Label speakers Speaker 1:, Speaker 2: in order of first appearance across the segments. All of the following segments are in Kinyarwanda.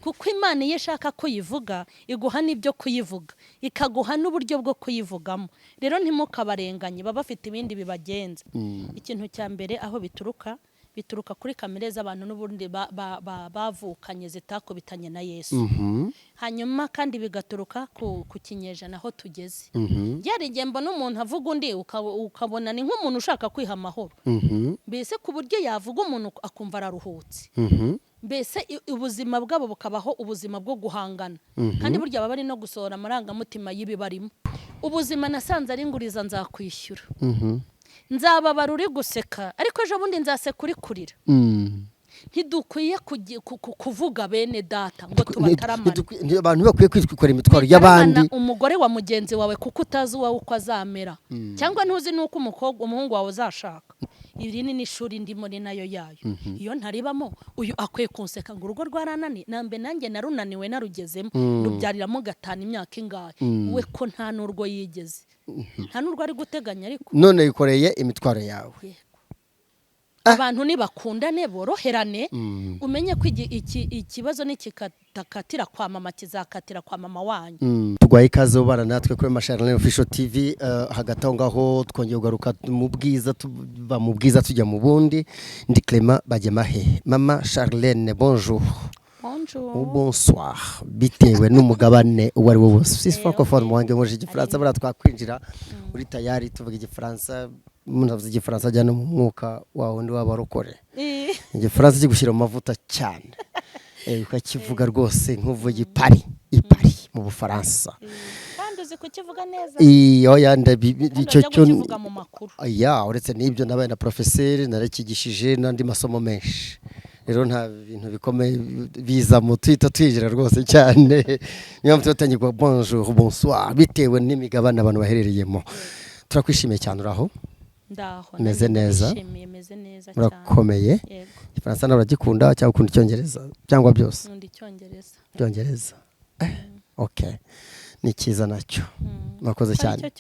Speaker 1: kuko Imana iyo ishaka kuyivuga iguha n'ibyo kuyivuga ikaguha n'uburyo bwo kuyivugamo rero ntimukabarenganye baba bafite ibindi bibagenza ikintu cya mbere aho bituruka kuri kamere z'abantu n'ubundi bavukanye zitakubitanye na Yesu hanyuma kandi bigaturuka ku kinyejana aho tugeze byarigiye mbona umuntu avuga undi ukabona ni nk'umuntu ushaka kwiha amahoro mbese ku buryo yavuga umuntu akumva araruhutse mbese ubuzima bwabo bukabaho ubuzima bwo guhangana kandi burya baba bari no gusohora amarangamutima y'ibibarimo ubuzima nasanze ari nguriza nzakwishyura nzababara uri guseka ariko ejo bundi nzaseka uri kurira ntidukwiye kuvuga bene data ngo tubataramane
Speaker 2: abantu bakwiye kwitwikora imitwaro y'abandi
Speaker 1: umugore wa mugenzi wawe kuko utazi uwawe uko azamera cyangwa ntuzi nuko umuhungu wawe uzashaka iri ni n'ishuri ndimo ni nayo yayo iyo ntaribamo uyu akwiye kunseka ngo urugo rwaranani nambe nanjye narunaniwe narugezemo rubyariramo gatanu imyaka ingahe we ko nta n'urwo yigeze nta n'urwo ari guteganya ariko
Speaker 2: none yikoreye imitwaro yawe
Speaker 1: abantu nibakundane boroherane umenye ko ikibazo nikikatakatira kwa mama kizakatira kwa mama wanyu
Speaker 2: tugwaye ikaze ubana natwe kuri Charlene Official TV hagati aho ngaho twongeye kugaruka mu bwiza tuba mu bwiza tujya mu bundi ndi Clement Bagemahe mama Charlene bonjour bonsoir bitewe n'umugabane uwari wo wose six francophone mu wange muri Gifaransa bara twakwinjira uri tayari tuvuga Igifaransa munavuze Igifaransa ajyana mu mwuka wawe ndi wabarokore Igifaransa kigushyira mu mavuta cyane ukakivuga rwose nk'uvuye ipari mu Bufaransa
Speaker 1: kandi uzi kukivuga neza
Speaker 2: oya icyo cyo
Speaker 1: kivuga mu makuru
Speaker 2: uretse n'ibyo nabaye na professeur narakigishije n'andi masomo menshi rero nta bintu bikomeye biza mu twinjira rwose cyane niyo mpamvu tutanyirwa bonjour bonsoir bitewe n'imigabane abantu baherereyemo turakwishimiye cyane uraho
Speaker 1: ndaho
Speaker 2: meze neza
Speaker 1: cyane
Speaker 2: urakomeye Igifaransa nawe uragikunda cyangwa ukunda Icyongereza cyangwa byose
Speaker 1: nkunda Icyongereza
Speaker 2: okay ni cyiza nacyo mwakoze cyane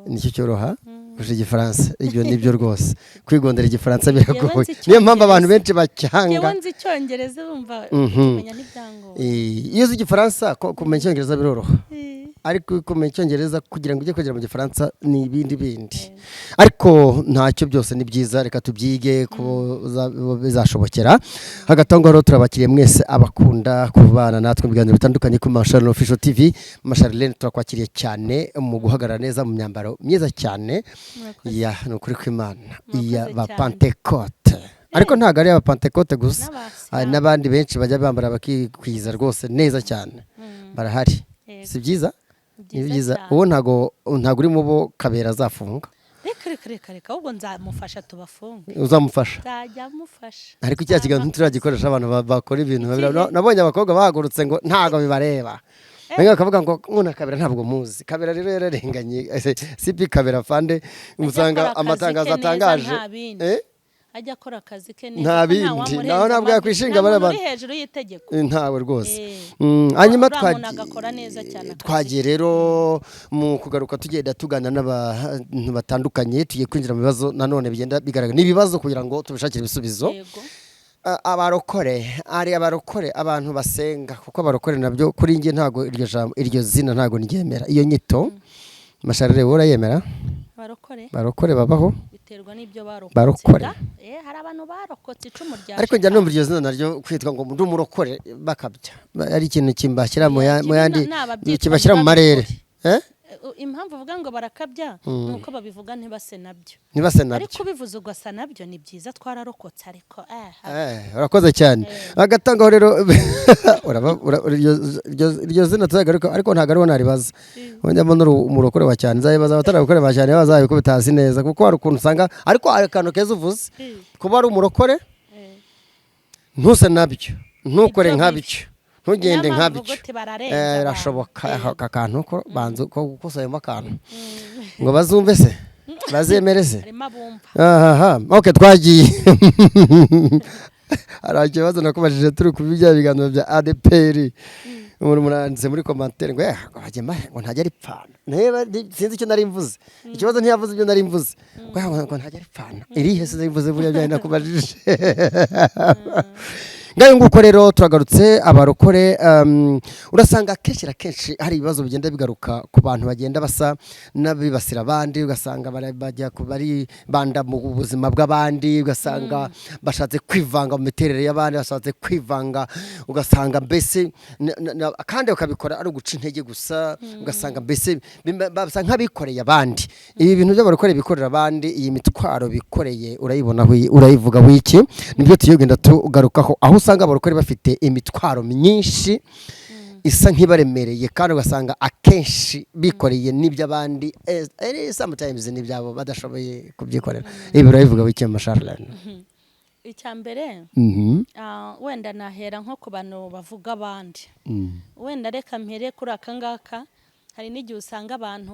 Speaker 2: nicyo cyoroha kurusha Igifaransa ibyo nibyo rwose kwigondera Igifaransa biragoye niyo mpamvu abantu benshi bacyanga
Speaker 1: yewe nzi Icyongereza bumva kumenya n'ibyango
Speaker 2: iyo uzi Igifaransa kumenya Icyongereza biroroha ariko kumenya Icyongereza kugira ngo ujye kugera mu Gifaransa ni ibindi ariko ntacyo byose ni byiza reka tubyige ko bizashobokera hagati aho ngaho turabakiriye mwese abakunda kubana natwe mu biganiro bitandukanye kuri Charlene Official TV Charlene turakwakiriye cyane mu guhagarara neza mu myambaro myiza cyane ya nukuri kw'Imana ya ba Pentecote ariko ntago ari aba Pentecote gusa n'abandi benshi bajya bambara bakikwiza rwose neza cyane barahari si byiza ni byiza uwo ntago uri mu bo Kabera azafunga
Speaker 1: reka ubwo nzamufasha tubafunge
Speaker 2: uzamufasha
Speaker 1: nzajya mufasha
Speaker 2: ariko cya kiganiro turagikoresha abantu bakora ibintu nabonye abakobwa bahagurutse ngo ntago bibareba Nenga kavuga ngo nkuna Kabera ntabwo muzi Kabera rero yararenganye sipi Kabera fande umusanga amatangazo atangaje
Speaker 1: ajya akora akazi ke neza
Speaker 2: nta bindi naho ntabwo yakwishinga baraba
Speaker 1: hejuru y'itegeko
Speaker 2: ntawe rwose hanyuma twagiye rero mu kugaruka tugenda tugana n'abantu batandukanye tugiye kwinjira mu bibazo nanone bigenda bigaragara n'ibibazo kugira ngo tubishakire ibisubizo abarokore abantu basenga kuko abarokore nabyo kuri nge ntago iryo zina ntago ndyemera iyo nyito Masharire urayemera barokore babaho
Speaker 1: biterwa n'ibyo
Speaker 2: barokore
Speaker 1: hari abantu barokotse icumu rya
Speaker 2: ariko njya numva iryo zina naryo kwitwa ngo ndi umurokore bakabya ari ikintu kimbashyira mu yandi kibashyira mu marere
Speaker 1: impamvu uvuga ngo barakabya nuko babivuga ntibase nabyo ariko bivuze ugasa nabyo ni byiza twararokotse ariko
Speaker 2: urakoze cyane agatangaho rero iryo zina tuzagaruka ariko ntago ariho naribaza njyamo n'umurokore wa cyane nzayibaza abatarabukore ba cyane bazabiko bitazi neza kuko hari ukuntu usanga ariko hari akantu keza uvuze kuba ari umurokore ntuse nabyo ntukore nkabyo ntugende nkabyo birashoboka aka kantu ko banze ko gukosayemo akantu ngo bazumve se bazemere se okay twagiye hari ikibazo nakubajije turi ku bijya biganiro bya ADPR umuntu muranditse muri commentaire ngo ngo ntajya ari pfana sinzi icyo nari mvuze ikibazo ntiyavuze ibyo nari mvuze ngo ntajya ari pfana iri hese nari mvuze buriya bya nakubajije ngayo nguko rero turagarutse abarokore urasanga kenshi hari ibibazo bigenda bigaruka ku bantu bagenda basa n'abibasira abandi ugasanga bajya bari banda mu buzima bw'abandi ugasanga bashatse kwivanga mu miterere y'abandi bashatse kwivanga ugasanga mbese kandi bakabikora ari uguca intege gusa ugasanga mbese basa nk'abikoreye abandi ibi bintu by'abarokore bikorera abandi iyi mitwaro bikoreye urayibona urayivuga wiki nibyo tuyogenda tugarukaho aho usanga abarokore bafite imitwaro myinshi isa nk'ibaremereye kandi ugasanga akenshi bikoreye n'iby'abandi sometimes n'ibyabo badashoboye kubyikorera ibi urabivuga wiki Masharlene
Speaker 1: icya mbere wenda nahera nko ku bantu bavuga abandi wenda reka mpere kuri aka ngaka hari n'igihe usanga abantu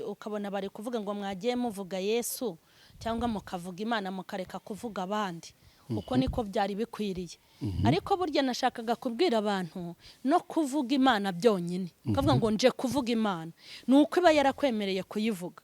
Speaker 1: ukabona bari kuvuga ngo mwagiye muvuga Yesu cyangwa mukavuga Imana mukareka kuvuga abandi uko niko byari bikwiriye ariko burya nashakaga kubwira abantu no kuvuga Imana byonyine ukavuga ngo nje kuvuga Imana nuko iba yarakwemereye kuyivuga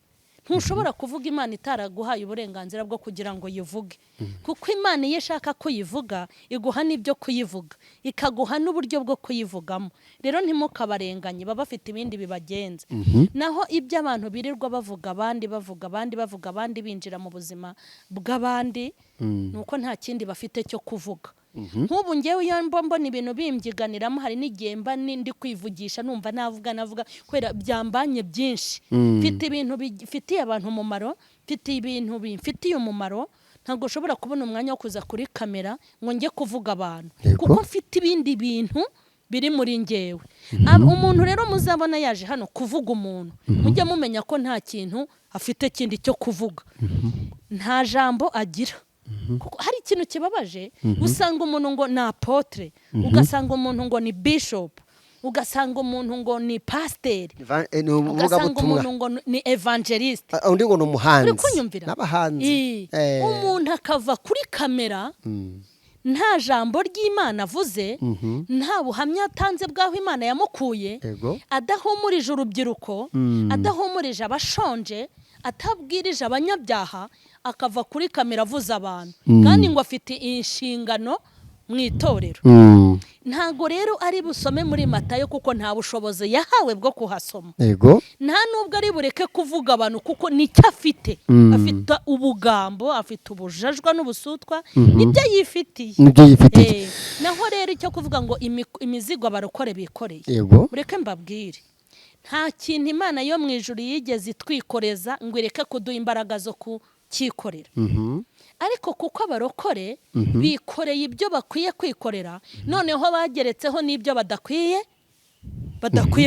Speaker 1: ntushobora kuvuga Imana itaraguhaye uburenganzira bwo kugira ngo yivuge kuko Imana iyo ishaka kuyivuga iguha n'ibyo kuyivuga ikaguha n'uburyo bwo kuyivugamo rero ntimukabarenganye baba bafite ibindi bibagenza naho ibyo abantu birirwa bavuga abandi binjira mu buzima bw'abandi nuko nta kindi bafite cyo kuvuga nk'ubu ngewe iyo mbona ibintu bimbyiganiramo hari n'igihe mba ndi kwivugisha numva navuga kubera byambanye byinshi mfite ibintu bifitiye abantu umumaro mfite ibintu bimfitiye umumaro ntabwo ushobora kubona umwanya wo kuza kuri kamera ngo njye kuvuga abantu kuko mfite ibindi bintu biri muri ngewe umuntu rero muzabona yaje hano kuvuga umuntu mujye mumenya ko nta kintu afite kindi cyo kuvuga nta jambo agira hari ikintu kibabaje usanga umuntu ngo ni apotre ugasanga umuntu ngo ni bishop ugasanga umuntu ngo ni pasteur ugasanga umuntu ngo ni evangelist
Speaker 2: undi ngo ni umuhanzi
Speaker 1: n'abahanzi umuntu akava kuri kamera nta jambo ry'Imana avuze nta buhamya atanze bwaho Imana yamukuye adahumurije urubyiruko adahumurije abashonje atabwirije abanyabyaha akava kuri kamera avuza abantu kandi ngo afite inshingano mu itorero ntago rero ari busome muri Matayo kuko nta bushobozi yahawe bwo kuhasoma nta nubwo ari bureke kuvuga abantu kuko nicyo afite afite ubugambo afite ubujajwa n'ubusutwa nibyo yifitiye naho rero icyo kuvuga ngo imizigo abarokore bikoreye mureke mbabwire nta kintu Imana yo mu ijuru yigeze itwikoreza ngo ireke kuduha imbaraga zo kukikorera ariko kuko abarokore bikoreye ibyo bakwiye kwikorera noneho bageretseho n'ibyo badakwiye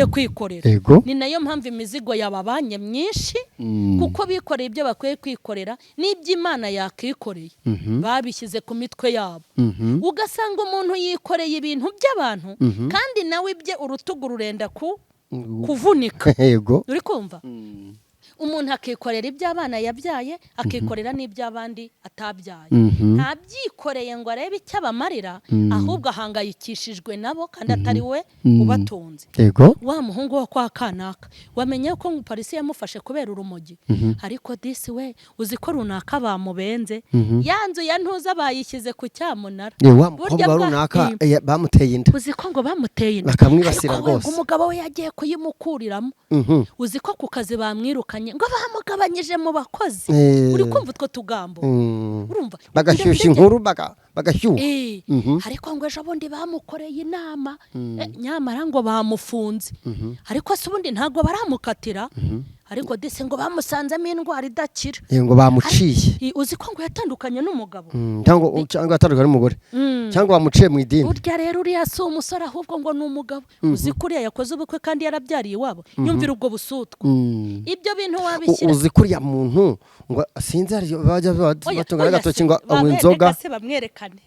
Speaker 1: kwikorera ni nayo mpamvu imizigo yababanye myinshi kuko bikoreye ibyo bakwiye kwikorera n'ibyo Imana yakikoreye babishyize ku mitwe yabo ugasanga umuntu yikoreye ibintu by'abantu kandi nawe ibye urutugu rurenda kuvunika uri kumva umuntu akikorera iby'abana yabyaye akikorera n'iby'abandi atabyaye ntabyikoreye ngo arebe icyo abamarira ahubwo ahangayikishijwe nabo kandi atari we ubatunze wa muhungu wo kwa kanaka wamenye ko polisi yamufashe kubera urumogi ariko disi we uzi ko runaka bamubenze yanzu ya ntuza bayishyize ku cyamunara
Speaker 2: burya runaka bamuteye inda
Speaker 1: uzi ko ngo bamuteye inda
Speaker 2: bakamwibasira rwose
Speaker 1: umugabo we yagiye kuyimukuriramo uzi ko ku kazi bamwirukanye ngo bamugabanyije mu bakozi uri kumva utwo tugambo urumva
Speaker 2: bagashyushya inkuru bagashyuha
Speaker 1: ariko ngo ejo bundi bamukoreye inama nyamara ngo bamufunze ariko se ubundi ntabwo baramukatira ariko dise ngo bamusanzemo indwara idakira
Speaker 2: ngo bamuciye
Speaker 1: uzi ko ngo yatandukanye n'umugabo
Speaker 2: cyangwa yatandukanye n'umugore cyangwa bamuciye mu idini
Speaker 1: burya rero uriya si umusore ahubwo ngo ni umugabo uzi ko uriya yakoze ubukwe kandi yarabyariye iwabo yumvira ubwo busutwa ibyo bintu wabishyira
Speaker 2: uzi ko uriya muntu ngo sinzi bajya batunga n'agatoki ngo anywa inzoga
Speaker 1: bamwerekane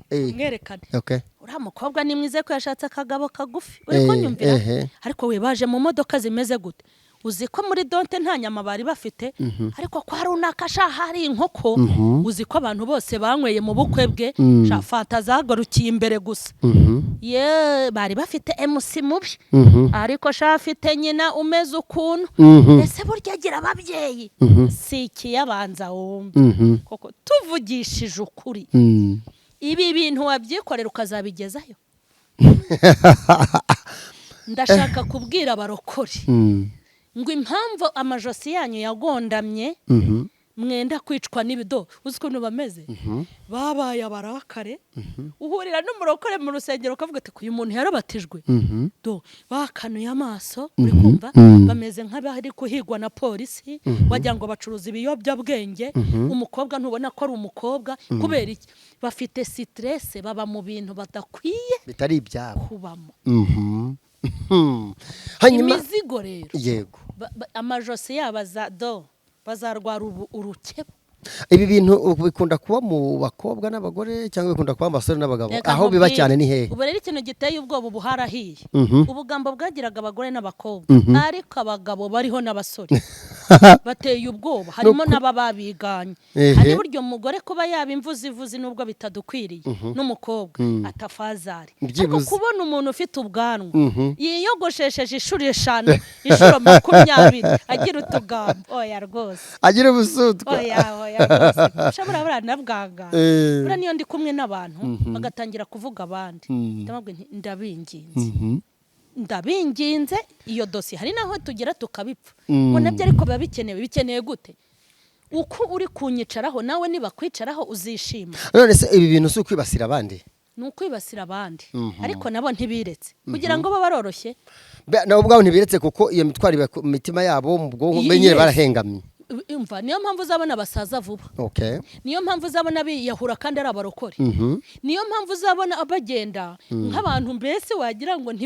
Speaker 1: uriya mukobwa ni mwiza ko yashatse akagabo kagufi uri kunyumvira ariko we baje mu modoka zimeze gute uzi ko muri donte nta nyama bari bafite ariko kwa runaka hari inkoko uzi ko abantu bose banyweye mu bukwe bwe fanta zagarukiye imbere gusa bari bafite MC mubi ariko afite nyina umeze ukuntu ese burya agira ababyeyi si ikiyabanza wumva koko tuvugishije ukuri ibi bintu wabyikorera ukazabigezayo. Ndashaka kubwira abarokore ngo impamvu amajosi yanyu yagondamye mwenda kwicwa n'ibido uzi ukuntu bameze babaye abarakare uhurira n'umurokore mu rusengero ukavuga ati uyu muntu yarabatijwe do bakanuye amaso uri kumva bameze nk'abari kuhigwa na polisi wagira ngo bacuruza ibiyobyabwenge umukobwa ntubona ko ari umukobwa kubera iki bafite stress baba mu bintu badakwiye
Speaker 2: bitari ibyabo
Speaker 1: kubamo
Speaker 2: hanyuma
Speaker 1: imizigo rero
Speaker 2: yego
Speaker 1: amajosi yabaza do bazarwara urukebo.
Speaker 2: Ibi bintu bikunda kuba mu bakobwa n'abagore cyangwa bikunda kuba abasore n'abagabo aho biba cyane ni hehe?
Speaker 1: Ubu rero ikintu giteye ubwoba buharahiye ubugambo bwagiraga abagore n'abakobwa ariko abagabo bariho n'abasore bateye ubwoba harimo n'abababiganye hari buryo umugore kuba yaba imvuzi nubwo bitadukwiriye n'umukobwa atafazari ariko kubona umuntu ufite ubwanwa yiyogoshesheje inshuro 5 inshuro 20 agira utugambo oya rwose
Speaker 2: agira ubusutwa
Speaker 1: oya ushobora burana bwanga bura niyo ndi kumwe n'abantu bagatangira kuvuga abandi ndabinginze iyo dosi hari naho tugera tukabipfa ngo nabyo ariko biba bikeneye gute uko uri kunyicaraho nawe niba kwicaraho uzishima.
Speaker 2: None se ibi bintu si kwibasira abandi?
Speaker 1: Ni ukwibasira abandi ariko nabo ntibiretse kugira ngo baroroshye
Speaker 2: nabo ubwabo ntibiretse kuko iyo mitwari mitima yabo mu bwonko menyere barahengamye.
Speaker 1: Umva niyo mpamvu uzabona basaza vuba niyo mpamvu uzabona biyahura kandi ari abarokore niyo mpamvu uzabona abagenda nk'abantu mbese wagira ngo nta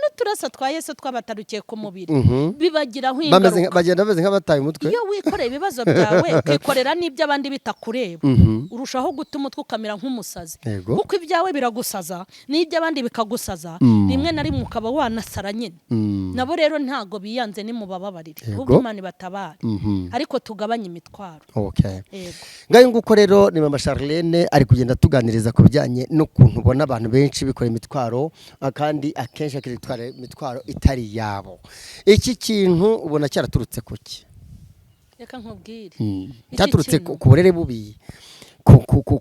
Speaker 1: n'uturasa twa Yesu twabatarukiye ku mubiri bibagiraho ingaruka
Speaker 2: bagenda bameze nk'abataye umutwe.
Speaker 1: Iyo wikoreye ibibazo byawe ukikorera n'ibyo abandi bitakureba urushaho gutuma umutwe ukamera nk'umusazi kuko ibyawe biragusaza n'ibyo abandi bikagusaza rimwe na rimwe ukaba wanasara nyine nabo rero ntago biyanze ni mu bababarire ahubwo Imana ibatabare ariko tugabanye imitwaro.
Speaker 2: Ngayo nguko rero ni Mama Charlene ari kugenda tuganiriza ku bijyanye n'ukuntu ubona abantu benshi bikora imitwaro kandi akenshi akitwara imitwaro itari yabo. Iki kintu ubona cyaraturutse kuki?
Speaker 1: Reka nkubwire
Speaker 2: cyaturutse ku burere bubi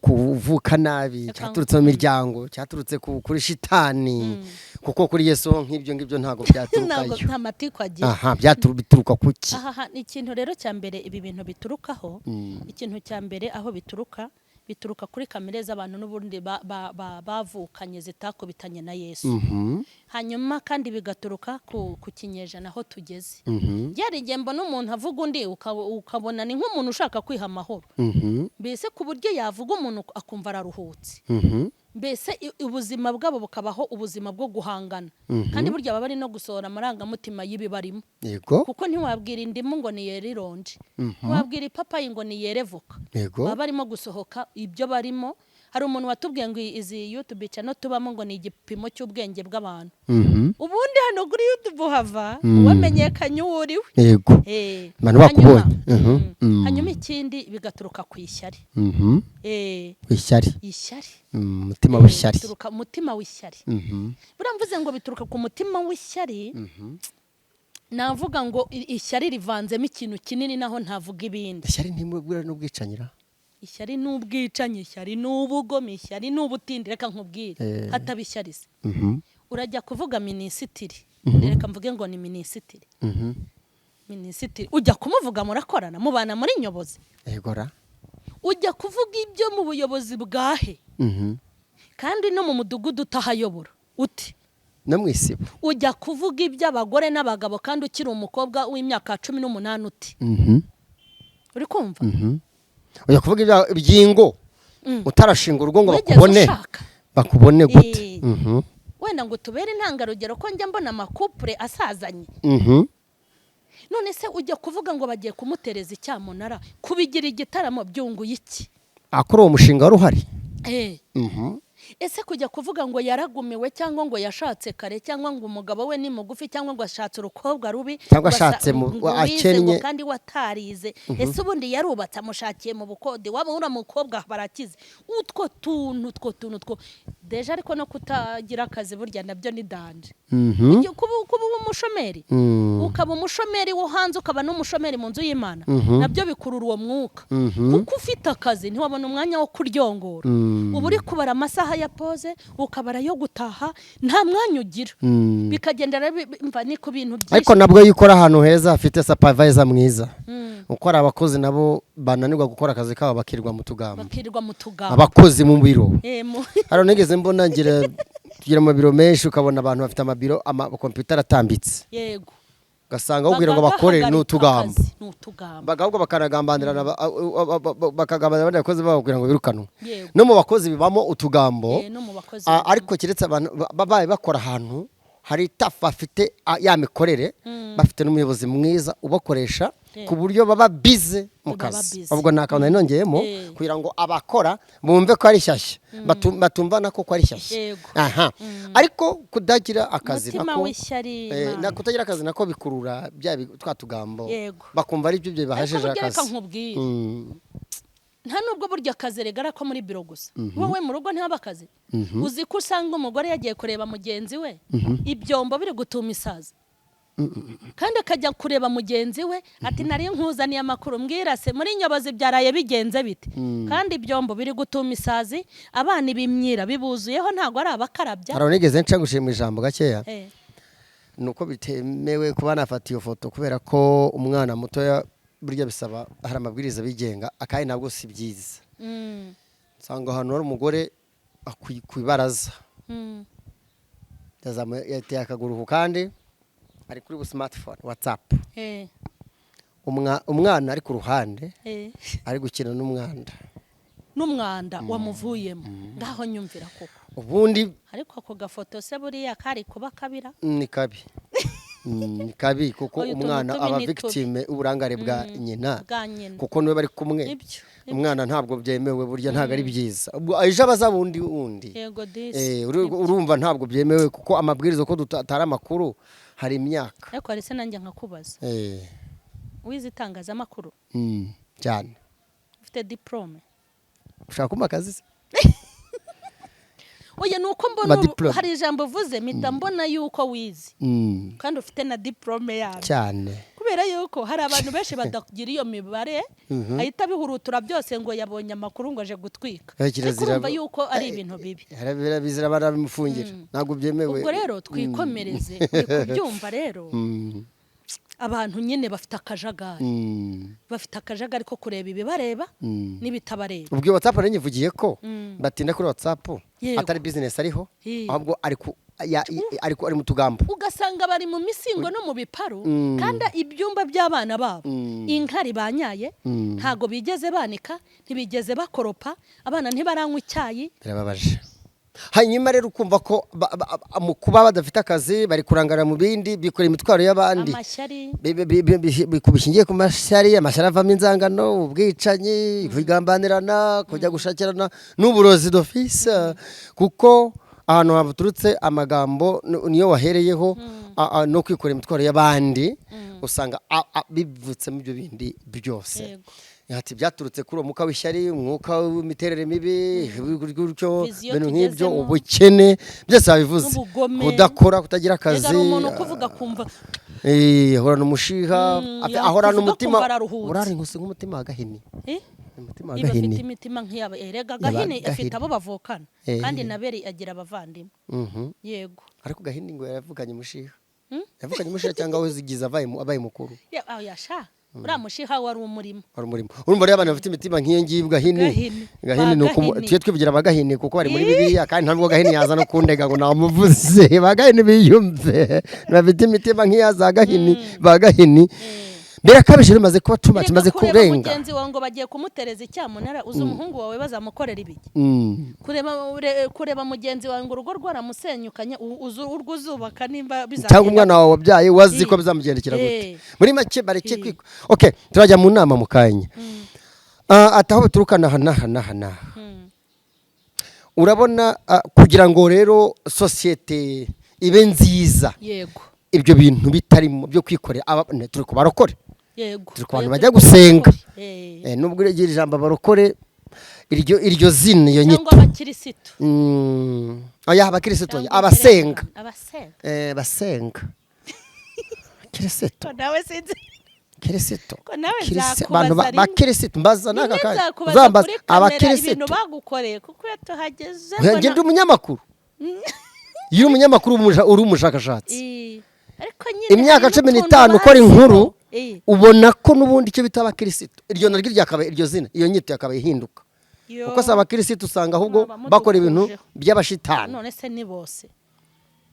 Speaker 2: kuvuka nabi cyaturutse mu miryango cyaturutse kuri shitani kuko kuri Yesu nk'ibyo ntago byaturukayo
Speaker 1: nta matiko agira
Speaker 2: bituruka kuki?
Speaker 1: Ikintu rero cya mbere ibi bintu biturukaho ikintu cya mbere aho bituruka kuri kamere z'abantu n'ubundi bavukanye zitakubitanye na Yesu hanyuma kandi bigaturuka ku kinyejana aho tugeze byari igembo n'umuntu avuga undi ukabona ni nk'umuntu ushaka kwiha amahoro mbese ku buryo yavuga umuntu akumva araruhutse mbese ubuzima bwabo bukabaho ubuzima bwo guhangana kandi burya baba bari no gusohora amarangamutima y'ibibarimo kuko ntiwabwira indimu ngo ni yere ironje ntiwabwira ipapayi ngo ni yere voka baba barimo gusohoka ibyo barimo. Hari umuntu watubwiye ngo izi YouTube channel tubamo ngo ni igipimo cy'ubwenge bw'abantu ubundi hano kuri YouTube hava wamenyekanye uriwe
Speaker 2: manu bakubonye
Speaker 1: hanyuma ikindi bigaturuka ku ishyari ishyari
Speaker 2: umutima w'ishyari
Speaker 1: bituruka umutima w'ishyari buramvuze ngo bituruka ku mutima w'ishyari navuga ngo ishyari rivanzemo ikintu kinini naho ntavuga ibindi.
Speaker 2: Ishyari ntimubwira n'ubwicanyira
Speaker 1: ishyari n'ubwicanye ishyari n'ubugome ishyari n'ubutindi reka nkubwire hatabishyarize urajya kuvuga minisitiri reka mvuge ngo ni minisitiri ujya kumuvuga murakorana mubana muri nyobozi ujya kuvuga ibyo mu buyobozi bwahe kandi no mu mudugudu utahayobora uti
Speaker 2: no mwisibo
Speaker 1: ujya kuvuga iby'abagore n'abagabo kandi ukiri umukobwa w'imyaka 18 uti uri kumva
Speaker 2: ujya kuvuga ibyingo utarashinga urugo ngo bakubone gute
Speaker 1: wenda ngo tubere intangarugero ko njya mbona amakupure asazanye none se ujya kuvuga ngo bagiye kumutereza icyamunara kubigira igitaramo byunguye iki
Speaker 2: akora uwo mushinga wari uhari
Speaker 1: ese kujya kuvuga ngo yaragumiwe cyangwa ngo yashatse kare cyangwa ngo umugabo we ni mugufi cyangwa ngo ashatse urukobwa rubi
Speaker 2: cyangwa ashatse
Speaker 1: akennye kandi watarize ese ubundi yarubatse amushakiye mu bukode waba ura mukobwa barakize utwo tuntu deje ariko no kutagira akazi burya nabyo ni danje kuba umushomeri ukaba umushomeri wo hanze ukaba n'umushomeri mu nzu y'Imana nabyo bikurura uwo mwuka kuko ufite akazi ntiwabona umwanya wo kuryongora ubu uri kubara amasaha ya pose ukabara yo gutaha nta mwanya ugira bikagendera mva ni ku bintu byinshi
Speaker 2: ariko nabwo yikora ahantu heza afite supervisor mwiza ukora abakozi nabo bananirwa gukora akazi kabo bakirwa mu tugamba abakozi mu biro haro nigeze mbona tugira mu biro menshi ukabona abantu bafite amabiro computer atambitse
Speaker 1: yego
Speaker 2: gasanga ubwira ngo bakore n'utugamba bagahubwo bakanagambanirana bakagambanira abandi bakozi babo kugira ngo birukanwe no mu bakozi bibamo utugambo ariko kiretse abantu babaye bakora ahantu hari tafa afite ya mikorere bafite n'umuyobozi mwiza ubakoresha ku buryo baba bize mu kazi ubwo nakabona nongeyemo kugira ngo abakora bumve ko ari shyashya batumva nako ko ari shyashya aha ariko kudagira akazi nako kutagira akazi nako bikurura bya twatugambo bakumva ari byo bahajeje akazi
Speaker 1: nta nubwo burya akazi regara ko muri biro gusa wowe mu rugo ntihaba akazi uzi ko usanga umugore yagiye kureba mugenzi we ibyombo biri gutuma isaza kandi akajya kureba mugenzi we ati nari nkuzaniye amakuru mbwirase muri nyobozi byaraye bigenze bite kandi ibyombo biri gutuma isazi abana ibimyira bibuzuyeho ntago ari abakarabya
Speaker 2: haronigeze nca gushima ijambo gakeya nuko bitemewe kuba nafata iyo foto kubera ko umwana muto burya bisaba hari amabwiriza bigenga akayi nabwo si byiza nsanga hano hari umugore kwibaraza yateye akaguru kandi ari kuri smartphone WhatsApp umwana ari ku ruhande ari gukina n'umwanda wamuvuyemo ngaho nyumvira koko ubundi
Speaker 1: ariko ako gafoto se buriya kari kuba kabira
Speaker 2: ni kabi ni kabi kuko umwana aba victime uburangare bwa nyina kuko niwe bari kumwe umwana ntabwo byemewe burya ntago ari byiza ejo abazabundi urumva ntabwo byemewe kuko amabwirizo ko dutara amakuru hari imyaka
Speaker 1: ariko ari se nanjye nkakubaza wize itangazamakuru
Speaker 2: cyane
Speaker 1: ufite diplome
Speaker 2: ushaka kumpa akazi
Speaker 1: oya nuko mbona hari ijambo uvuze mpita mbona yuko wize kandi ufite na diplome yawe
Speaker 2: cyane
Speaker 1: kubera yuko hari abantu benshi badagira iyo mibare ahita bihurutura byose ngo yabonye amakuru ngo aje gutwika urumva yuko ari ibintu bibi
Speaker 2: bizira barabimufungira ntabwo byemewe
Speaker 1: ubwo rero twikomereze kubyumva rero abantu nyine bafite akajagari ko kureba ibibareba n'ibitabareba
Speaker 2: ubwo WhatsApp nanyivugiye ko batinda kuri WhatsApp atari business ariho ahubwo ariko ari mu tugambo
Speaker 1: ugasanga bari mu misingo no mu biparu kandi ibyumba by'abana babo inkari banyaye ntago bigeze banika ntibigeze bakoropa abana ntibaranywa icyayi
Speaker 2: birababaje hanyuma rero ukumva ko kuba badafite akazi bari kurangara mu bindi bikora imitwaro y'abandi bishingiye ku mashyari avamo inzangano ubwicanyi kwigambanirana kujya gushakirana n'uburozi d'office kuko ahantu haturutse amagambo niyo wahereyeho no kwikora imitwaro y'abandi usanga bivutse mu byo bindi byose ati byaturutse kuri uwo mwuka w'ishyari umwuka w'imiterere mibi gutyo ibintu nk'ibyo ubukene byose babivuze kudakora kutagira akazi
Speaker 1: umuntu kuvuga kumva
Speaker 2: ahorana umushiha ahorana umutima urari nk'umutima w'agahini
Speaker 1: umutima w'agahini ifite imitima nk'iyaba erega gahini afite abo bavukana kandi naberi agira abavandimwe yego
Speaker 2: ariko gahini ngo yaravuganye umushiha yavuganye umushiha cyangwa we zigize abaye mukuru
Speaker 1: yasha uriya mushiha wari umurimo
Speaker 2: urumva rero abantu bafite imitima nk'iyo ngiyo gahini tujye twivugira abagahini kuko bari muri bibiliya kandi ntabwo gahini yaza no kundega ngo namuvuze bagahini biyumve bafite imitima nk'iya za gahini bagahini birakabije bimaze kuba tumaze kimaze kurenga
Speaker 1: mugenzi wawe ngo bagiye kumutereza icyamunara uzi umuhungu wawe bazamukorera ibiki kureba mugenzi wawe ngo urugo rwaramusenyukanye urwo uzubaka nimba bizagenda
Speaker 2: cyangwa umwana wawe wabyaye wazi ko bizamugendekera gute muri make bareke kwiko okay turajya mu nama mu kanya ataho biturukana hana urabona kugira ngo rero sosiyete ibe nziza
Speaker 1: yego
Speaker 2: ibyo bintu bitarimo byo kwikorera turi kubarokore
Speaker 1: yego
Speaker 2: turi ku bantu bajya gusenga nubwo uregera ijambo abarokore iryo zina iyo nyito
Speaker 1: cyangwa abakirisitu
Speaker 2: oya abakirisitu abasenga basenga kirisitu
Speaker 1: nawe sinzi
Speaker 2: kirisitu
Speaker 1: abantu
Speaker 2: bakirisitu mbaza naka
Speaker 1: kandi
Speaker 2: uzambaza abakirisitu
Speaker 1: ibintu bagukoreye kuko iyo tuhageze
Speaker 2: ngende umunyamakuru iyo umunyamakuru uri umushakashatsi
Speaker 1: ariko nyine
Speaker 2: imyaka 15 ukora inkuru ubona ko nubundi icyo bita abakirisitu iryo naryo ryakabaye iryo zina iyo nyito yakabaye ihinduka kuko se abakirisitu usanga ahubwo bakora ibintu by'abashitani
Speaker 1: none se ni bose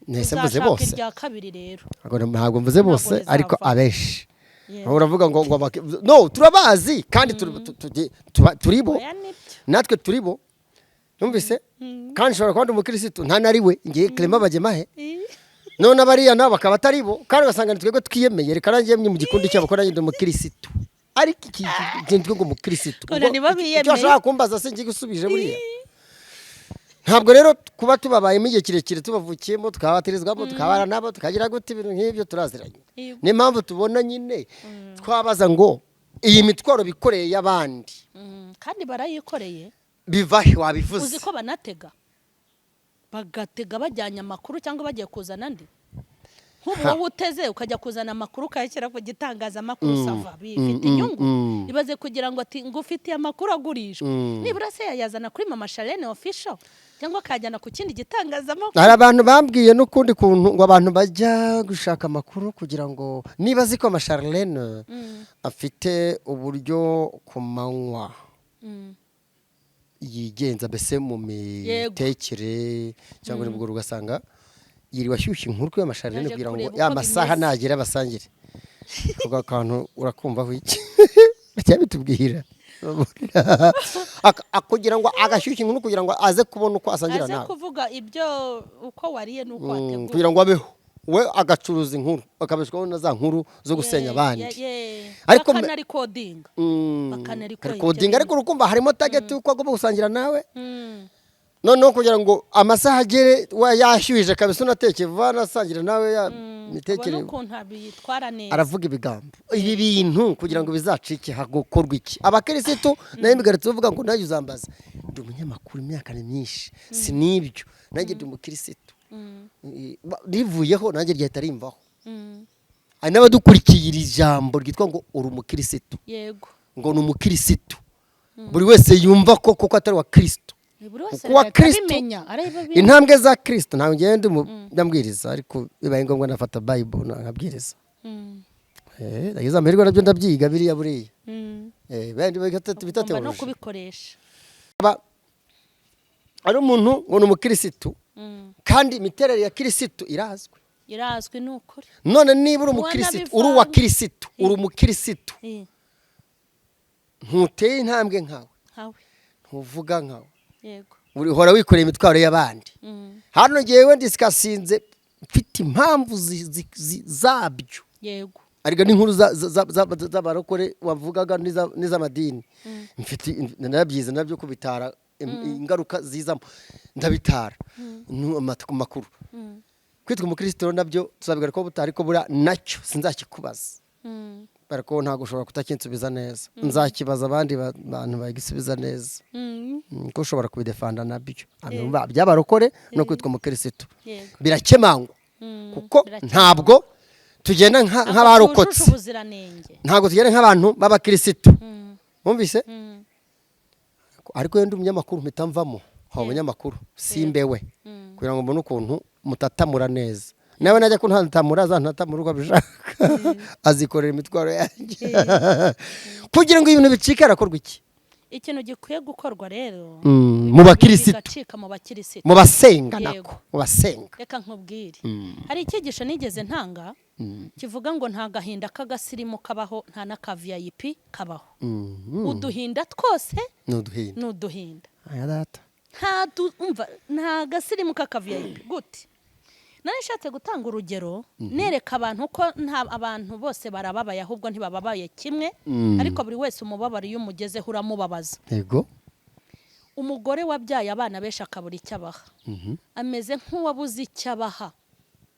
Speaker 2: nese mvuze bose
Speaker 1: irya kabiri rero
Speaker 2: ntabwo mvuze bose ariko abeshi uravuga ngo no turabazi kandi turibo natwe turibo numvise kandi ushobora kuba umukirisitu nta nariwe ngiye Clement Bagemahe none abariya nabo bakaba ataribo kandi ugasanga twebwe twiyemeye reka nanjye mu gikundi cyabo ko nanjye umukirisitu ariko ikintu ngo umukirisitu icyo ashaka kumbaza se ngiye gusubije buriya ntabwo rero kuba tubabayemo igihe kirekire tubavukiyemo tukabatirizwamo tukabana nabo tukagira gute ibintu nk'ibyo turaziranye niyo mpamvu tubona nyine twabaza ngo iyi mitwaro bikoreye y'abandi
Speaker 1: kandi barayikoreye
Speaker 2: bivahe wabivuze
Speaker 1: uzi ko banatega bagatega bajyanye amakuru cyangwa bagiye kuzana andi nk'ubu wowe uteze ukajya kuzana amakuru ukayashyira ku gitangazamakuru sava bifite inyungu ibaze kugira ngo ati ngo ufitiye amakuru agurishwa nibura se yayazana kuri Mama Charlene official cyangwa akajyana ku kindi gitangazamakuru
Speaker 2: hari abantu bambwiye n'ukundi kuntu ngo abantu bajya gushaka amakuru kugira ngo niba ziko Mama Charlene afite uburyo ku manywa yigenza mbese mu mitekere cyangwa nibwo ugasanga yiriwe ashyushye inkuru ko Mama Charlene kugira ngo ya masaha nagera basangire kuko akantu urakumvaho iki cyabitubwira kugira ngo agashyushye inkuru kugira ngo aze kubona uko asangira nawe
Speaker 1: aze kuvuga ibyo uko wariye nuko wateguye
Speaker 2: kugira ngo abeho we agacuruza inkuru akabeshwaho na za nkuru zo gusenya abandi
Speaker 1: ariko bakanarikodinga
Speaker 2: bakanarikodinga ariko urukumva harimo target uko agomba gusangira nawe noneho kugira ngo amasaha agere yashyuhije kabisa unatekeye vuba nasangira nawe ya mitekerereze aravuga ibigambo ibi bintu kugira ngo bizacike hagukorwa iki abakirisitu nayo migaritse bavuga ngo nayo uzambaza ndi umunyamakuru imyaka ni myinshi sinibyo nanjye ndi umukirisitu rivuyeho nanjye ryahita rimvaho hari n'abadukurikiye iri jambo ryitwa ngo uri umukirisitu
Speaker 1: yego
Speaker 2: ngo ni umukirisitu buri wese yumva ko koko atari wa Kristo kuwa Kristo intambwe za Kristo ntawe ngende ndambwiriza ariko bibaye ngombwa nafata Bible nkabwiriza ndagize amahirwe nabyo ndabyiga biriya buriya bandi bitatse
Speaker 1: no kubikoresha
Speaker 2: ari umuntu ngo ni umukirisitu kandi imiterere ya kirisitu
Speaker 1: irazwi n'ukuri
Speaker 2: none niba uri umukirisitu uri uwa kirisitu uri umukirisitu ntuteye intambwe nkawe ntuvuga nkawe
Speaker 1: yego
Speaker 2: uhora wikoreye imitwaro y'abandi hano ngewe ndisikasinze mfite impamvu zabyo
Speaker 1: yego
Speaker 2: ariko n'inkuru z'abarokore wavugaga n'iz'amadini mfite nabyize nabyo kubitara ingaruka zizamo ndabitara amakuru kwitwa umukristo nabyo tuzabigaruka ko butari ko bura nacyo sinzakikubaza barako ntago ushobora kutakinsubiza neza nzakibaza abandi bantu bagisubiza neza ko ushobora kubidefanda nabyo byabarokore no kwitwa umukristo birakemangwa kuko ntabwo tugenda nk'abarokotse ntabwo tugenda nk'abantu b'abakristo mwumvise ariko yenda umunyamakuru mpita mvamo haba umunyamakuru simbewe kugira ngo mbone ukuntu mutatamura neza nawe najya ko ntatamura azantatamura uko abishaka azikorera imitwaro yanjye kugira ngo ibintu bicike arakorwa iki
Speaker 1: ikintu gikwiye gukorwa rero
Speaker 2: mu bakirisitu mu basenga
Speaker 1: Yego.
Speaker 2: nako mu basenga
Speaker 1: reka nkubwire hari icyigisho nigeze ntanga kivuga ngo nta gahinda k'agasirimu kabaho nta n'aka VIP kabaho uduhinda twose
Speaker 2: n'uduhinda
Speaker 1: n'uduhinda
Speaker 2: aya data
Speaker 1: nta gasirimu k'aka VIP gute nari nshatse gutanga urugero nereka abantu ko nta abantu bose barababaye ahubwo ntibababaye kimwe ariko buri wese umubabaro iyo umugezeho uramubabaza
Speaker 2: yego
Speaker 1: umugore wabyaye abana benshi akabura icyo abaha ameze nk'uwabuze icyo abaha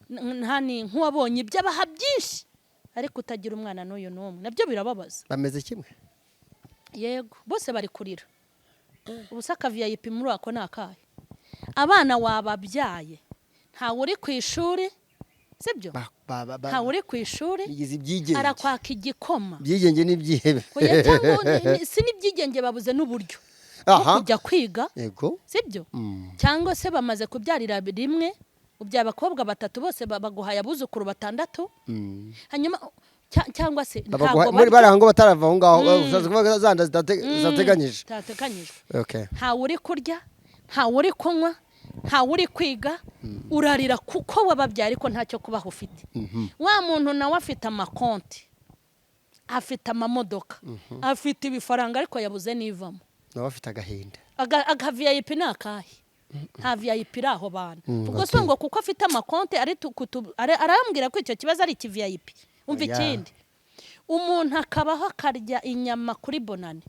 Speaker 1: nk'uwabonye ibyo abaha byinshi ariko utagira umwana n'uyu n'umwe nabyo birababaza.
Speaker 2: bameze kimwe
Speaker 1: yego bose bari kurira ubusa akaviyayipi muri ako ni akahe? abana wababyaye ntawe uri ku ishuri sibyo ntawe uri ku ishuri arakwaka igikoma
Speaker 2: byigenge n'ibyihebe
Speaker 1: si n'ibyigenge babuze n'uburyo bwo kujya kwiga sibyo cyangwa se bamaze kubyarira rimwe ubyaye abakobwa 3 bose baguhaye abuzukuru 6 hanyuma cyangwa se
Speaker 2: ntago muri barango batarava aho ngaho zanda zateganyije
Speaker 1: ntawe uri kurya ntawe uri kunywa ntawe uri kwiga urarira kuko wababyara ariko ntacyo kubaho ufite. wa muntu nawe afite amakonti afite amamodoka afite ibifaranga ariko yabuze n'ivamo
Speaker 2: nawe afite agahinda
Speaker 1: aga VIP ni akahe? nta VIP iri aho bana ubwo so ngo kuko afite amakonti arambwira ko icyo kibazo ari iki VIP. umva ikindi umuntu akabaho akarya inyama kuri bonane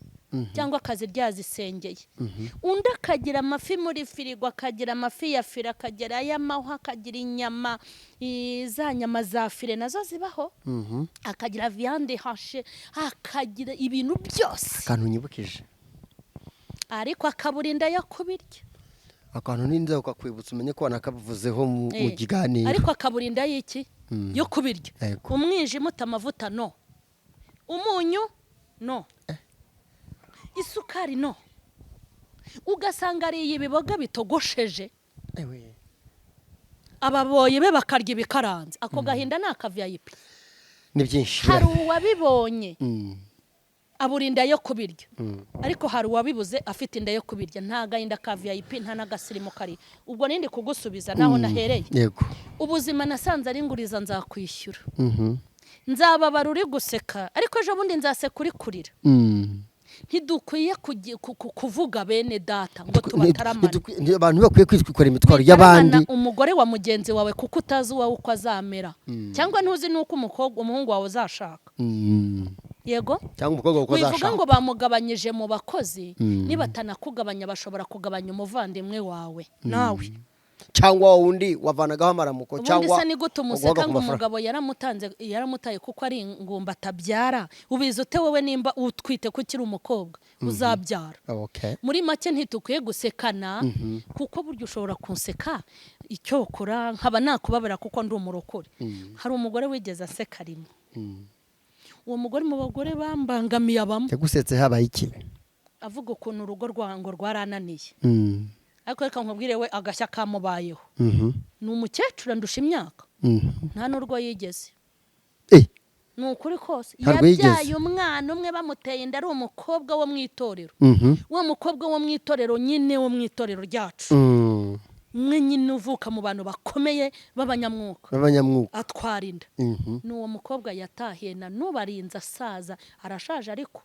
Speaker 1: cyangwa akazirya zisengeye undi akagira amafi muri firigo akagira amafi ya fira akagira ay'amahwa akagira inyama za nyama za fire nazo zibaho akagira viande hashe akagira ibintu byose
Speaker 2: akantu nyibukije
Speaker 1: ariko akaburinda yo kubirya
Speaker 2: akantu ninza ukakwibutsa umenye ko wanakavuzeho mu kiganiro
Speaker 1: ariko akaburinda y'iki yo kubirya umwijima utamavuta no umunyu no isukari no ugasanga ari ibiboga bitogosheje ababoye be bakarya ibikaranze ako gahinda naka VIP
Speaker 2: ni byinshi
Speaker 1: hari uwabibonye aburinda yo kubirya ariko hari uwabibuze afite inda yo kubirya nta gahinda ka VIP nta nagasirimo kari ubwo nindi kugusubiza naho nahereye
Speaker 2: yego
Speaker 1: ubuzima nasanze ari nguriza nzakwishyura nzababara uri guseka ariko ejo bundi nzaseka uri kurira ntidukwiye kuvuga bene data ngo tubataramane
Speaker 2: abantu bakwiye kwitwikora imitwaro y'abandi
Speaker 1: umugore wa mugenzi wawe kuko utazi uwawe uko azamera cyangwa ntuzi nuko umuhungu wawe uzashaka yego
Speaker 2: cyangwa umukobwa uko azashaka
Speaker 1: wivuga ngo bamugabanyije mu bakozi nibatanakugabanya bashobora kugabanya umuvandimwe wawe nawe
Speaker 2: cyangwa wundi wavanagaho amaramuko
Speaker 1: cyangwa ubundi se ni gute umuseka ngo umugabo yaramutaye kuko ari ingumba atabyara ubizi ute wowe nimba utwite ko ukiri umukobwa uzabyara muri make ntitukwiye gusekana kuko buryo ushobora kunseka icyokora nkaba nakubabara kuko ndi umurokore hari umugore wigeze aseka rimwe uwo mugore mu bagore bambangamiye abamo
Speaker 2: yagusetse habaye iki
Speaker 1: avuga ukuntu urugo rwango rwarananiye ariko reka nkubwire we agashya kamubayeho ni umukecuru ndusha imyaka nta n'urwo yigeze ni ukuri kose yabyaye umwana umwe bamuteye inda ari umukobwa wo mu itorero wa mukobwa wo mu itorero nyine wo mu itorero ryacu umwe nyine uvuka mu bantu bakomeye b'abanyamwuka atwara inda ni uwo mukobwa yatahiye na n'ubarinze asaza arashaje ariko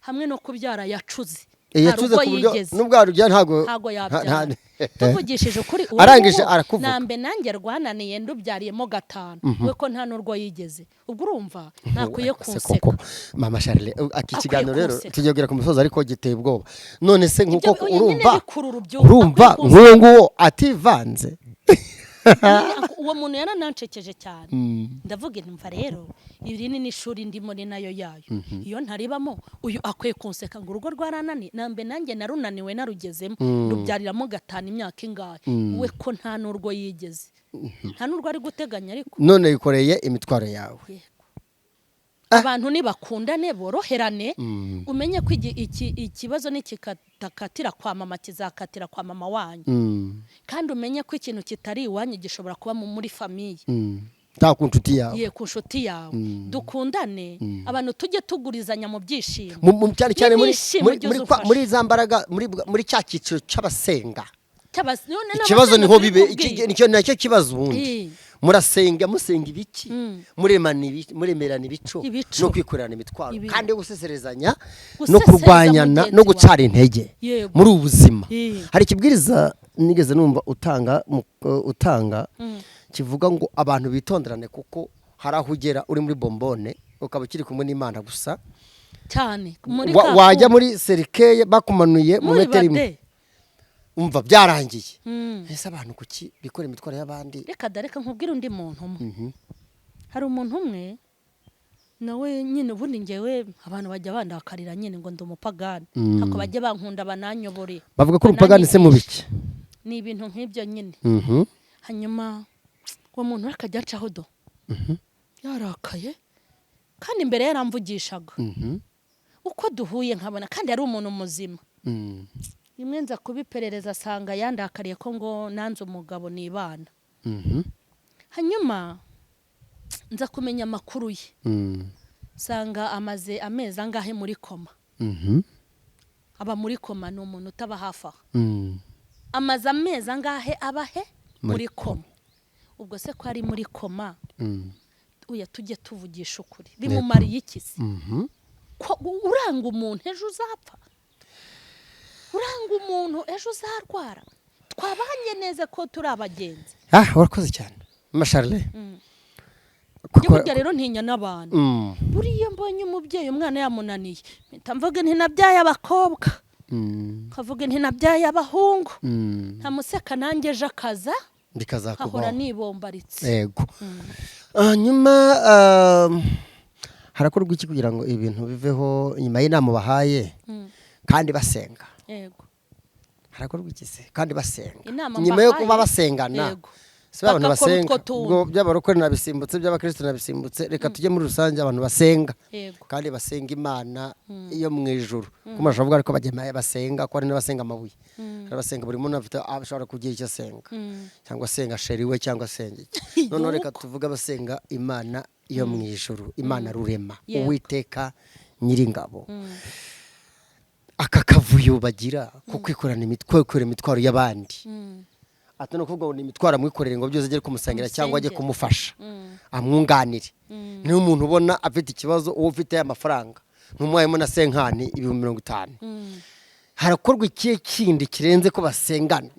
Speaker 1: hamwe no kubyara yacuze
Speaker 2: yacuze ku buryo n'ubwarujya
Speaker 1: ntago yabyara tuvugishije ukuri
Speaker 2: arangije arakuvuga
Speaker 1: nambe nanjye rwananiye ndubyariyemo 5 we ko nta n'urwo yigeze ubwo urumva nakwiye kunseka
Speaker 2: mama Charles akikiganiro rero tujyogera ku musozo ariko giteye ubwoba none se nkuko urumva nk'uwo nguwo ativanze
Speaker 1: uwo muntu yaranancekeje cyane ndavuga intumva rero iri ni ishuri ndimo ni nayo yayo iyo ntaribamo uyu akwiye kunseka ngo urugo rwaranani nambe nanjye narunaniwe narugezemo rubyariramo 5 imyaka ingahe we ko nta n'urwo yigeze nta n'urwo ari guteganya ariko
Speaker 2: none yikoreye imitwaro yawe
Speaker 1: abantu nibakundane boroherane umenye ko ikibazo nikikatakatira kwa mama kizakatira kwa mama wanyu kandi umenye ko ikintu kitari iwanyu gishobora kuba muri famiye
Speaker 2: ta ku nshuti yawe
Speaker 1: ye ku nshuti yawe dukundane abantu tujye tugurizanya mu byishimo
Speaker 2: cyane cyane muri za mbaraga muri cya cyiciro cy'abasenga ikibazo niho bibe nicyo nacyo kibazo ubundi murasenga musenga ibiki muremerana ibico no kwikorerana imitwaro kandi guseserezanya no kurwanyana no gucara intege muri ubuzima hari ikibwiriza nigeze numva utanga kivuga ngo abantu bitonderane kuko harahugera uri muri bombone ukaba ukiri kumwe n'Imana gusa
Speaker 1: cyane
Speaker 2: wajya muri serikeye bakumanuye mu metero imwe umva byarangiye ese abantu kuki bikora imitwaro y'abandi
Speaker 1: reka nkubwire undi muntu umwe hari umuntu umwe nawe nyine ubundi ngewe abantu bajya bandakarira nyine ngo ndi umupagani ako bajya bankunda bananyobore
Speaker 2: bavuga ko umupagani se mu biki
Speaker 1: ni ibintu nk'ibyo nyine hanyuma uwo muntu akajya acaho do yarakaye kandi imbere yaramvugishaga uko duhuye nkabona kandi ari umuntu muzima rimwe nza kubiperereza asanga yandakariye ko ngo nanze umugabo nibana hanyuma nza kumenya amakuru ye sanga amaze amezi angahe muri koma aba muri koma ni umuntu utaba hafi aho amaze amezi angahe abahe muri koma ubwo se ko ari muri koma uya tujye tuvugisha ukuri bimumariye iki se ko uranga umuntu ejo uzapfa uranga umuntu ejo uzarwara twabanye neza ko turi abagenzi
Speaker 2: warakoze cyane masharle
Speaker 1: burya rero ntinya n'abantu buriya mbonye umubyeyi umwana yamunaniye mpita mvuga ntinabyaye abakobwa kavuga ntinabyaye abahungu ntamuseka nanjye ejo akaza ahora nibombaritse
Speaker 2: yego hanyuma harakorwa iki kugira ngo ibintu biveho nyuma y'inama bahaye kandi basenga
Speaker 1: yego
Speaker 2: harakorwa iki se kandi basenga
Speaker 1: nyuma
Speaker 2: yo kuba basengana siba abantu basenga ubwo by'abarokore nabisimbutse by'abakristo nabisimbutse reka tujye muri rusange abantu basenga kandi basenga Imana iyo mu ijuru kuma shavuga ariko bagemaye basenga ko ari n'abasenga amabuye arabasenga buri muntu afite ashobora kugira icyo asenga cyangwa senga sheriwe cyangwa senge none reka tuvuga basenga Imana iyo mu ijuru Imana rurema Uwiteka nyiringabo aka kavuyo bagira ko kwikorana imitwaro y'abandi ati no kuvuga ngo ni imitwaro amwikorere ngo byose ajye kumusangira cyangwa ajye kumufasha amwunganire niyo umuntu ubona afite ikibazo uwo ufite amafaranga n'umwayemo na senkani 50 harakorwa ikihe kindi kirenze ko basengana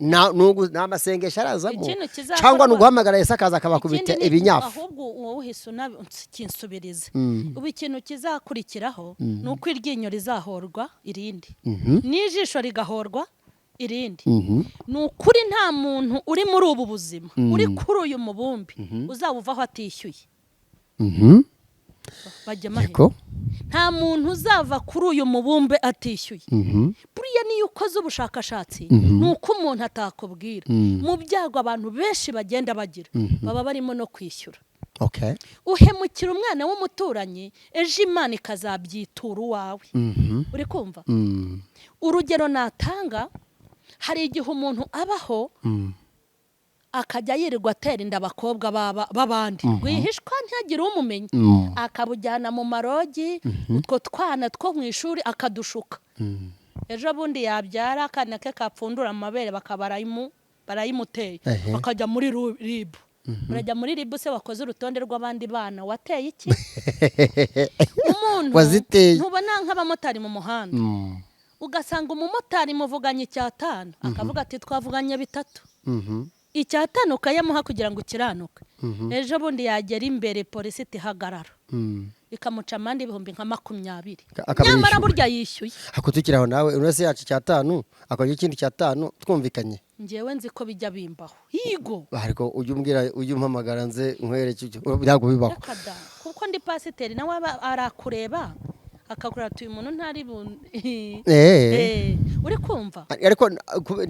Speaker 2: n'amasengesho arazamo cyangwa n'uguhamagara Yesu akaza akabakubita ibinyafu
Speaker 1: ahubwo wowe uhise unakinsubirize ubu ikintu kizakurikiraho ni uko iryinyo rizahorwa irindi n'ijisho rigahorwa irindi ni ukuri nta muntu uri muri ubu buzima uri kuri uyu mubumbi uzawuvaho atishyuye nta muntu uzava kuri uyu mubumbe atishyuye buriya niyo ukoze ubushakashatsi ni uko umuntu atakubwira mu byago abantu benshi bagenda bagira baba barimo no kwishyura uhemukira umwana w'umuturanyi ejo Imana ikazabyitura uwawe uri kumva urugero natanga hari igihe umuntu abaho akajya yirirwa atera inda abakobwa b'abandi rwihishwa ntihagire umumenya akabujyana mu marogi utwo twana two mu ishuri akadushuka ejo bundi yabyara akana ke kapfundura amabere barayimuteye akajya muri ribu urajya muri ribu se wakoze urutonde rw'abandi bana wateye iki umuntu ntubona nk'abamotari mu muhanda ugasanga umumotari muvuganye 5 akavuga ati twavuganye 3 5 ukayamuha kugira ngo ukiranuke ejo bundi yagera imbere polisi itihagarara ikamuca amande ibihumbi nka 20 nyamara burya yishyuye
Speaker 2: akutukiraho nawe urese yacu 5 akajya ikindi 5 twumvikanye
Speaker 1: ngewe nzi ko bijya bimbaho higo
Speaker 2: ariko ujye umpamagara nze nkwereke byago bibaho
Speaker 1: kuko ndi pasiteri nawe arakureba akagura tuyu muntu ntari uri kumva
Speaker 2: ariko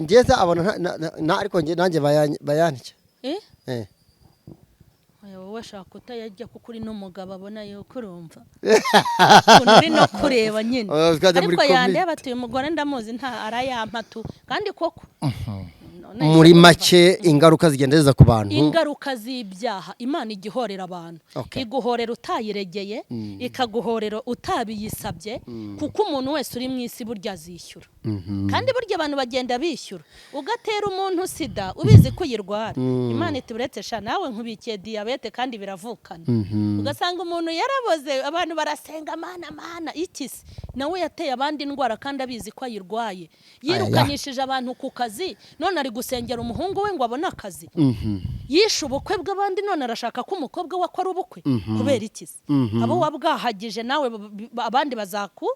Speaker 2: ngeze abona ariko nanjye bayanike
Speaker 1: wowe shaka utayajya kuko uri n'umugabo abona yuko urumva uri no kureba nyine ariko yandeba tuyu mugore ndamuzi nta arayampatu kandi koko
Speaker 2: muri make ingaruka zigendeza ku bantu
Speaker 1: ingaruka z'ibyaha Imana igihorera abantu iguhorera utayiregeye ikaguhorera utabiyisabye kuko umuntu wese uri mu isi burya azishyura kandi burya abantu bagenda bishyura ugatera umuntu sida ubizi ko yirwara Imana ituburetse sha nawe nkubikiye diabete kandi biravukana ugasanga umuntu yaraboze abantu barasenga mana ikisi nawe yateye abandi indwara kandi abizi ko ayirwaye yirukanishije abantu ku kazi none ari gusengera umuhungu we ngo abone akazi yishe ubukwe bw'abandi none arashaka ko umukobwa we akora ubukwe kubera ikisi abo wabwahagije nawe abandi bazaku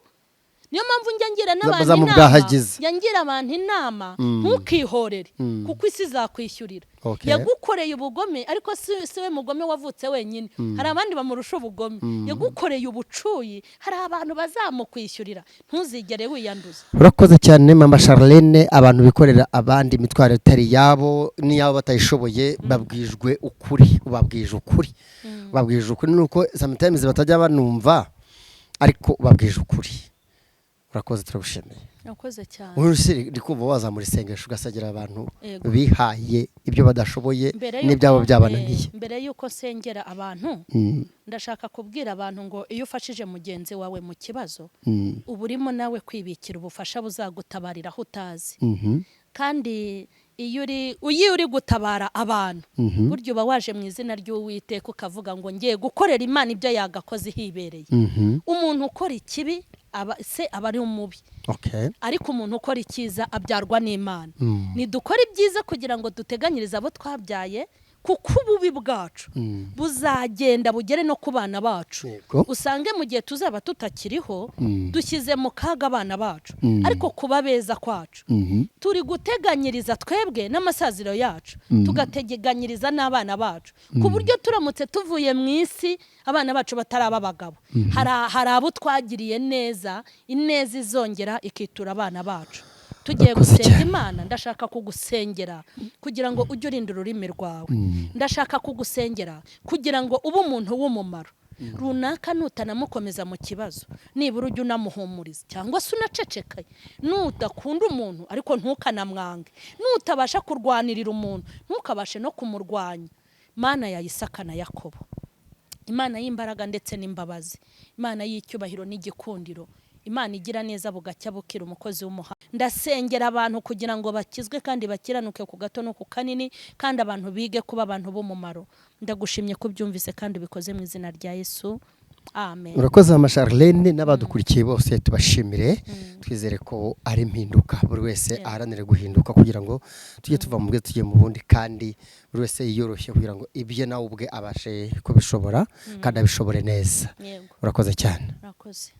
Speaker 1: niyo mpamvu njya ngira n'abantu
Speaker 2: Zamubwahagize.
Speaker 1: inama ngira abantu inama ntukihorere kuko isi izakwishyurira.
Speaker 2: Okay.
Speaker 1: Yagukoreye ubugome ariko si we mugome wavutse wenyine, hari abandi bamurusha ubugome. Yagukoreye ubucuyi, hari abantu bazamukwishyurira, ntuzigere wiyanduza.
Speaker 2: Urakoze cyane mama Charlene. Abantu bikorera abandi imitwaro itari yabo n'iyabo batayishoboye babwijwe ukuri, ubabwije ukuri. Babwije ukuri nuko sometimes batajya banumva ariko ubabwije ukuri. Urakoze, turagushimiye.
Speaker 1: Urakoze cyane.
Speaker 2: Urusiri rikuva wazamura isengesho ugasagira abantu
Speaker 1: Yego.
Speaker 2: bihaye ibyo badashoboye n'ibyabo byabananiye.
Speaker 1: Mbere yuko sengera abantu ndashaka kubwira abantu ngo iyo ufashije mugenzi wawe mu kibazo uba urimo nawe kwibikira ubufasha buzagutabarira aho utazi. Kandi iyo uri gutabara abantu buryo uba waje mu izina ry'Uwiteka ukavuga ngo ngiye gukorera Imana ibyo yagakoze hibereye. Umuntu ukora ikibi aba ari umubi.
Speaker 2: Okay.
Speaker 1: Ariko umuntu ukora icyiza abyarwa n'Imana. Nidukora ibyiza kugira ngo duteganyirize abo twabyaye, kuko ububi bwacu buzagenda bugere no ku bana bacu. Usange mu gihe tuzaba tutakiriho dushyize mu kaga abana bacu. Ariko kuba beza kwacu turi guteganyiriza twebwe n'amasaziro yacu, tugateganyiriza n'abana bacu, ku buryo turamutse tuvuye mu isi abana bacu bataraba abagabo, hari abo twagiriye neza, ineza izongera ikitura abana bacu. Tugiye gusenga Imana, ndashaka kugusengera kugira ngo ujye urinda ururimi rwawe. Ndashaka kugusengera kugira ngo ube umuntu w'umumaro runaka. Nutanamukomeza mu kibazo, nibura ujye unamuhumuriza cyangwa se unacecekaye. Nutakunda umuntu ariko ntukanamwange, nutabasha kurwanirira umuntu ntukabashe no kumurwanya. Mana ya Isaka na Yakobo, Imana y'imbaraga ndetse n'imbabazi, Imana y'icyubahiro n'igikundiro, Imana igira neza bugacya bukira umukozi w'umuhanga. Ndasengera abantu kugira ngo bakizwe kandi bakiranuke ku gato no ku kanini, kandi abantu bige kuba abantu b'umumaro. Ndagushimye ko byumvise kandi ubikoze mu izina rya Yesu. Amen.
Speaker 2: Urakoze mama Charlene, n'abadukurikiye bose tubashimire. Twizere ko ari impinduka, buri wese aharanire guhinduka kugira ngo tujye tuva mu bwe tujye mu bundi, kandi buri wese yiyoroshye kugira ngo ibye nawe ubwe abashe kubishobora kandi abishobore neza. Urakoze cyane.
Speaker 1: Urakoze.